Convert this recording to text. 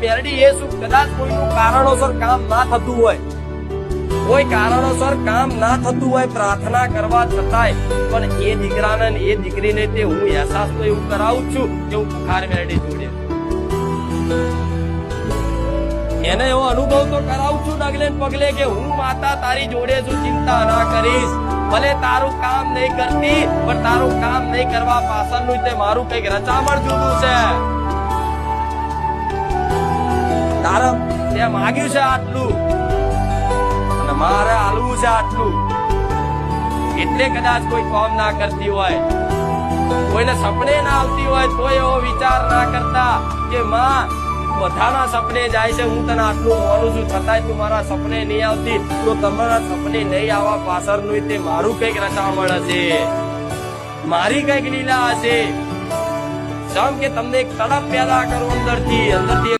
મેરડી એ શું કદાચ કોઈનું કારણોસર કામ ના થતું હોય, કોઈ કારણોસર કામ ના થતું હોય પ્રાર્થના કરવા છતાંય પણ એ દીકરાને ને એ દીકરીને તે હું અહેસાસ તો એવું કરાવું છું કે હું બુખાર મેરડી જોડે એને એવો અનુભવ તો કરાવું છું ડગલે ને પગલે કે હું માતા તારી જોડે છું, ચિંતા ના કરીશ. ભલે તારું કામ નહીં કરતી પણ તારું કામ નહીં કરવા પાછળનું તે મારું કઈક રચામણ જુદું છે. તારા તે માગ્યું છે આટલું અને મારે હાલવું છે આટલું, એટલે કદાચ કોઈ કામ ના કરતી હોય, કોઈને સપને ના આવતી હોય તો એવો વિચાર ના કરતા કે માં બધાના સપને જાય છે, હું તને આટલું માનું છું છતાંય તું મારા સપને નહીં આવતી, તો તમારા સપને નહીં આવવા પાછળનું તે મારું કઈક રચામણ હશે, મારી કઈક લીલા હશે. જેમ કે તમને એક તડપ પેદા કરું અંદરથી